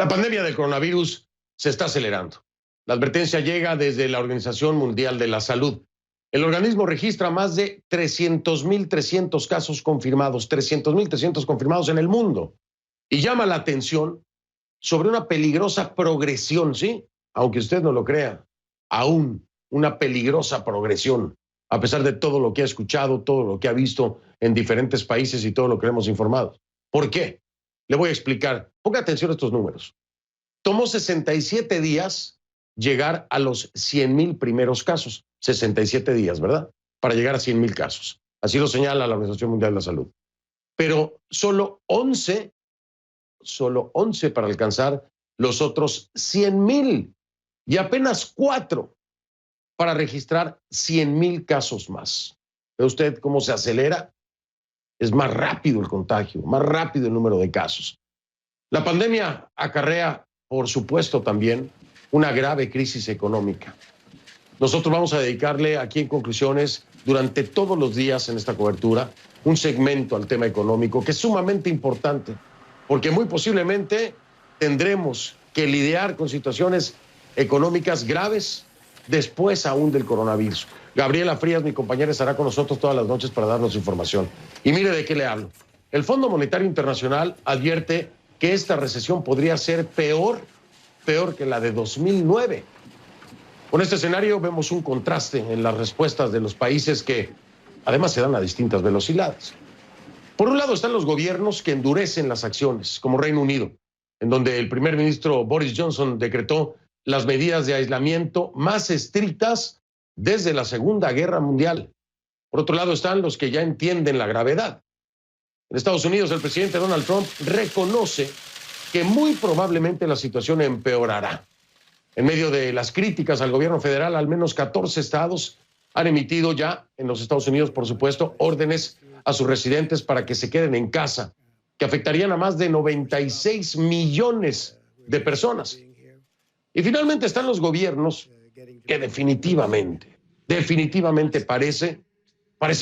La pandemia del coronavirus se está acelerando. La advertencia llega desde la Organización Mundial de la Salud. El organismo registra más de 300.300 casos confirmados, 300.300 confirmados en el mundo. Y llama la atención sobre una peligrosa progresión, ¿sí? Aunque usted no lo crea, aún una peligrosa progresión, a pesar de todo lo que ha escuchado, todo lo que ha visto en diferentes países y todo lo que hemos informado. ¿Por qué? Le voy a explicar. Ponga atención a estos números. Tomó 67 días llegar a los 100,000 primeros casos. 67 días, ¿verdad? Para llegar a 100,000 casos. Así lo señala la Organización Mundial de la Salud. Pero solo 11 para alcanzar los otros 100,000 y apenas 4 para registrar 100,000 casos más. ¿Ve usted cómo se acelera? Es más rápido el contagio, más rápido el número de casos. La pandemia acarrea, por supuesto, también una grave crisis económica. Nosotros vamos a dedicarle aquí en Conclusiones, durante todos los días en esta cobertura, un segmento al tema económico que es sumamente importante, porque muy posiblemente tendremos que lidiar con situaciones económicas graves después aún del coronavirus. Gabriela Frías, mi compañera, estará con nosotros todas las noches para darnos información. Y mire de qué le hablo. El Fondo Monetario Internacional advierte que esta recesión podría ser peor que la de 2009. Con este escenario vemos un contraste en las respuestas de los países que además se dan a distintas velocidades. Por un lado están los gobiernos que endurecen las acciones, como Reino Unido, en donde el primer ministro Boris Johnson decretó las medidas de aislamiento más estrictas desde la Segunda Guerra Mundial. Por otro lado están los que ya entienden la gravedad. En Estados Unidos, el presidente Donald Trump reconoce que muy probablemente la situación empeorará. En medio de las críticas al gobierno federal, al menos 14 estados han emitido ya, en los Estados Unidos, por supuesto, órdenes a sus residentes para que se queden en casa, que afectarían a más de 96 millones de personas. Y finalmente están los gobiernos que definitivamente parece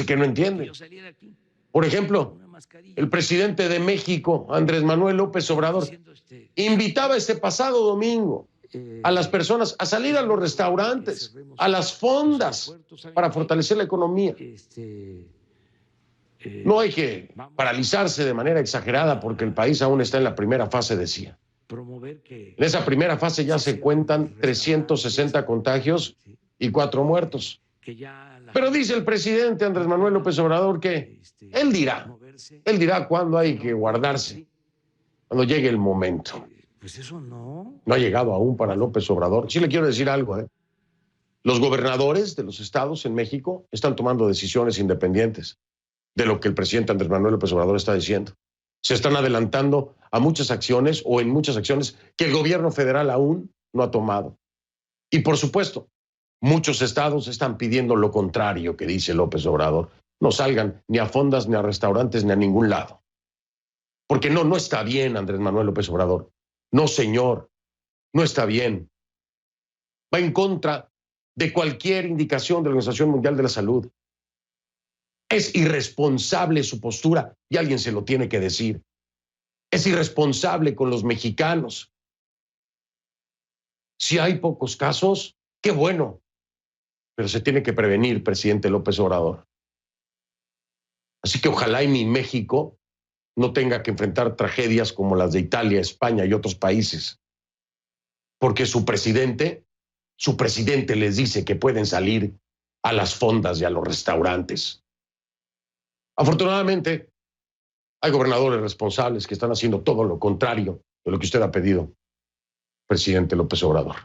que no entienden. Por ejemplo, el presidente de México, Andrés Manuel López Obrador, invitaba este pasado domingo a las personas a salir a los restaurantes, a las fondas, para fortalecer la economía. No hay que paralizarse de manera exagerada porque el país aún está en la primera fase, decía. En esa primera fase ya se cuentan 360 contagios y 4 muertos. Pero dice el presidente Andrés Manuel López Obrador que él dirá cuándo hay que guardarse, cuando llegue el momento. Pues eso no. No ha llegado aún para López Obrador. Sí le quiero decir algo, ¿eh? Los gobernadores de los estados en México están tomando decisiones independientes de lo que el presidente Andrés Manuel López Obrador está diciendo. Se están adelantando a muchas acciones o en muchas acciones que el gobierno federal aún no ha tomado. Y por supuesto, muchos estados están pidiendo lo contrario que dice López Obrador. No salgan ni a fondas, ni a restaurantes, ni a ningún lado. Porque no está bien, Andrés Manuel López Obrador. No, señor, no está bien. Va en contra de cualquier indicación de la Organización Mundial de la Salud. Es irresponsable su postura y alguien se lo tiene que decir. Es irresponsable con los mexicanos. Si hay pocos casos, qué bueno, pero se tiene que prevenir, presidente López Obrador. Así que ojalá y mi México no tenga que enfrentar tragedias como las de Italia, España y otros países, porque su presidente les dice que pueden salir a las fondas y a los restaurantes. Afortunadamente, hay gobernadores responsables que están haciendo todo lo contrario de lo que usted ha pedido, presidente López Obrador.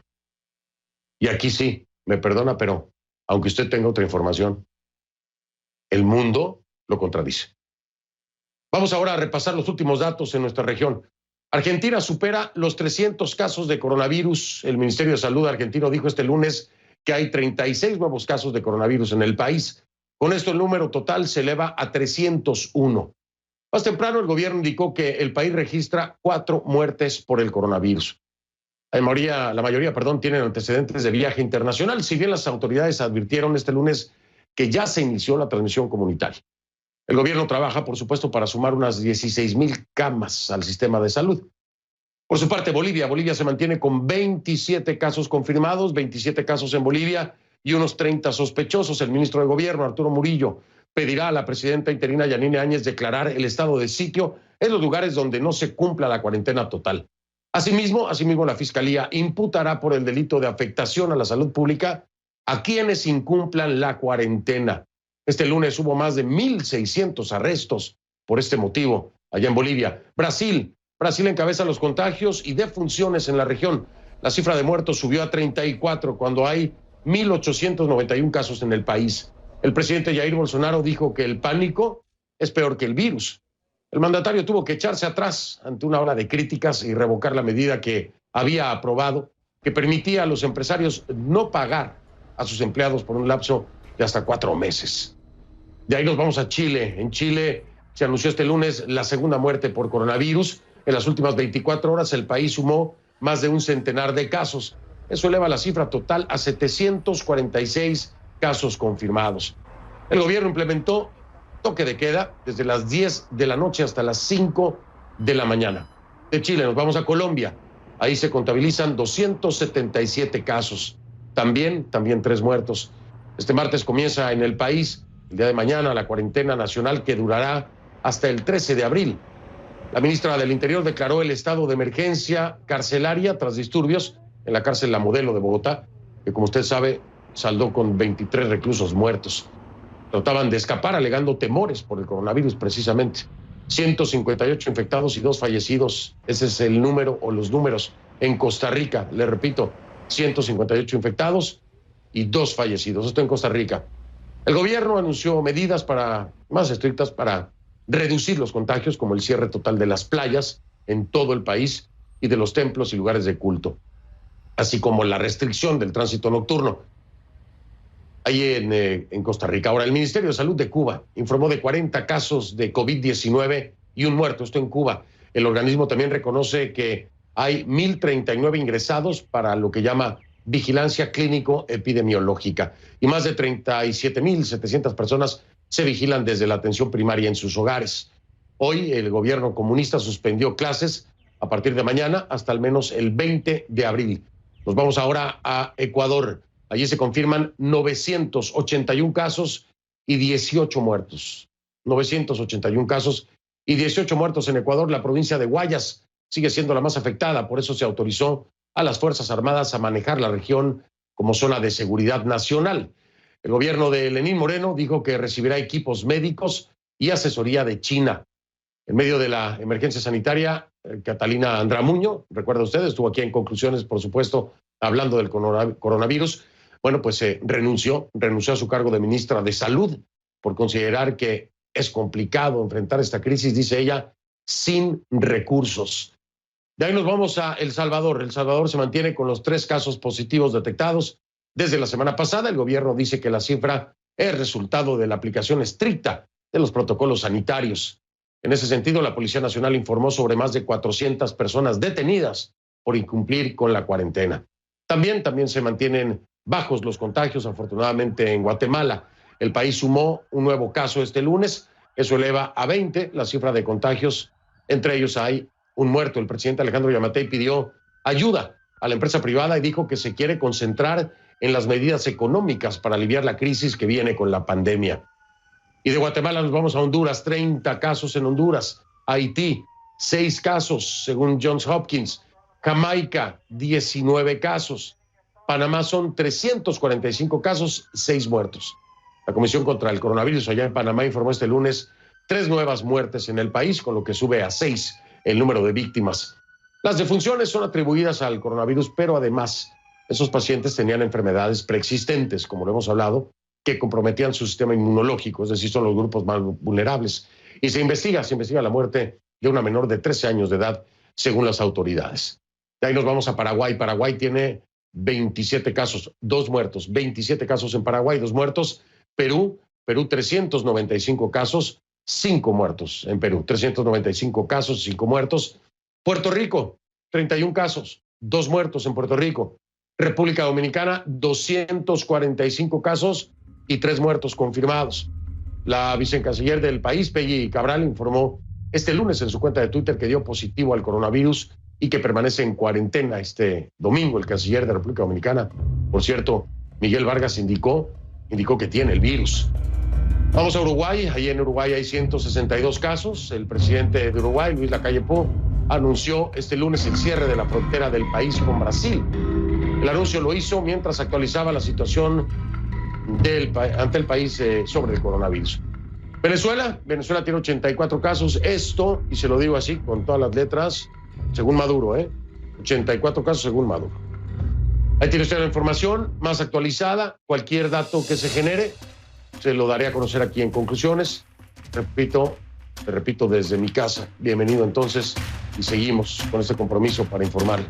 Y aquí sí, me perdona, pero aunque usted tenga otra información, el mundo lo contradice. Vamos ahora a repasar los últimos datos en nuestra región. Argentina supera los 300 casos de coronavirus. El Ministerio de Salud argentino dijo este lunes que hay 36 nuevos casos de coronavirus en el país. Con esto el número total se eleva a 301. Más temprano el gobierno indicó que el país registra 4 muertes por el coronavirus. La mayoría, tienen antecedentes de viaje internacional, si bien las autoridades advirtieron este lunes que ya se inició la transmisión comunitaria. El gobierno trabaja, por supuesto, para sumar unas 16,000 camas al sistema de salud. Por su parte, Bolivia se mantiene con 27 casos confirmados, 27 casos en Bolivia y unos 30 sospechosos. El ministro de Gobierno, Arturo Murillo, pedirá a la presidenta interina Yanine Áñez declarar el estado de sitio en los lugares donde no se cumpla la cuarentena total. Asimismo, la Fiscalía imputará por el delito de afectación a la salud pública a quienes incumplan la cuarentena. Este lunes hubo más de 1,600 arrestos por este motivo allá en Bolivia. Brasil encabeza los contagios y defunciones en la región. La cifra de muertos subió a 34 cuando hay 1,891 casos en el país. El presidente Jair Bolsonaro dijo que el pánico es peor que el virus. El mandatario tuvo que echarse atrás ante una ola de críticas y revocar la medida que había aprobado, que permitía a los empresarios no pagar a sus empleados por un lapso de hasta 4 meses. De ahí nos vamos a Chile. En Chile se anunció este lunes la segunda muerte por coronavirus. En las últimas 24 horas el país sumó más de un centenar de casos. Eso eleva la cifra total a 746 casos confirmados. El gobierno implementó toque de queda desde las 10 de la noche hasta las 5 de la mañana. De Chile nos vamos a Colombia. Ahí se contabilizan 277 casos. También 3 muertos. Este martes comienza en el país, el día de mañana, la cuarentena nacional que durará hasta el 13 de abril. La ministra del Interior declaró el estado de emergencia carcelaria tras disturbios en la cárcel La Modelo de Bogotá, que como usted sabe, saldó con 23 reclusos muertos. Trataban de escapar alegando temores por el coronavirus precisamente. 158 infectados y 2 fallecidos. Ese es el número o los números en Costa Rica. Le repito, 158 infectados y 2 fallecidos. Esto en Costa Rica. El gobierno anunció medidas más estrictas para reducir los contagios, como el cierre total de las playas en todo el país y de los templos y lugares de culto, así como la restricción del tránsito nocturno ahí en Costa Rica. Ahora, el Ministerio de Salud de Cuba informó de 40 casos de COVID-19 y un muerto. Esto en Cuba. El organismo también reconoce que hay 1,039 ingresados para lo que llama vigilancia clínico-epidemiológica y más de 37,700 personas se vigilan desde la atención primaria en sus hogares. Hoy el gobierno comunista suspendió clases a partir de mañana hasta al menos el 20 de abril. Nos vamos ahora a Ecuador. Allí se confirman 981 casos y 18 muertos. 981 casos y 18 muertos en Ecuador. La provincia de Guayas sigue siendo la más afectada, por eso se autorizó a las Fuerzas Armadas a manejar la región como zona de seguridad nacional. El gobierno de Lenín Moreno dijo que recibirá equipos médicos y asesoría de China. En medio de la emergencia sanitaria, Catalina Andramuño, recuerda usted, estuvo aquí en Conclusiones, por supuesto, hablando del coronavirus. Bueno, pues renunció a su cargo de ministra de Salud por considerar que es complicado enfrentar esta crisis, dice ella, sin recursos. De ahí nos vamos a El Salvador. El Salvador se mantiene con los 3 casos positivos detectados. Desde la semana pasada, el gobierno dice que la cifra es resultado de la aplicación estricta de los protocolos sanitarios. En ese sentido, la Policía Nacional informó sobre más de 400 personas detenidas por incumplir con la cuarentena. También se mantienen bajos los contagios, afortunadamente, en Guatemala. El país sumó un nuevo caso este lunes. Eso eleva a 20 la cifra de contagios. Entre ellos hay un muerto. El presidente Alejandro Yamatei pidió ayuda a la empresa privada y dijo que se quiere concentrar en las medidas económicas para aliviar la crisis que viene con la pandemia. Y de Guatemala nos vamos a Honduras, 30 casos en Honduras. Haití, 6 casos, según Johns Hopkins. Jamaica, 19 casos. Panamá son 345 casos, 6 muertos. La Comisión contra el Coronavirus allá en Panamá informó este lunes 3 nuevas muertes en el país, con lo que sube a 6 el número de víctimas. Las defunciones son atribuidas al coronavirus, pero además esos pacientes tenían enfermedades preexistentes, como lo hemos hablado, que comprometían su sistema inmunológico, es decir, son los grupos más vulnerables. Y se investiga la muerte de una menor de 13 años de edad, según las autoridades. De ahí nos vamos a Paraguay. Paraguay tiene 27 casos, 2 muertos. 27 casos en Paraguay, 2 muertos. Perú, 395 casos, 5 muertos en Perú. 395 casos, 5 muertos. Puerto Rico, 31 casos, 2 muertos en Puerto Rico. República Dominicana, 245 casos y 3 muertos confirmados. La vicecanciller del país, Peggy Cabral, informó este lunes en su cuenta de Twitter que dio positivo al coronavirus y que permanece en cuarentena este domingo. El canciller de República Dominicana, por cierto, Miguel Vargas, indicó que tiene el virus. Vamos a Uruguay. Allí en Uruguay hay 162 casos. El presidente de Uruguay, Luis Lacalle Pou, anunció este lunes el cierre de la frontera del país con Brasil. El anuncio lo hizo mientras actualizaba la situación ante el país sobre el coronavirus. Venezuela tiene 84 casos. Esto, y se lo digo así con todas las letras, según Maduro, 84 casos según Maduro. Ahí tiene usted la información más actualizada. Cualquier dato que se genere, se lo daré a conocer aquí en Conclusiones. Te repito desde mi casa. Bienvenido entonces y seguimos con este compromiso para informarle.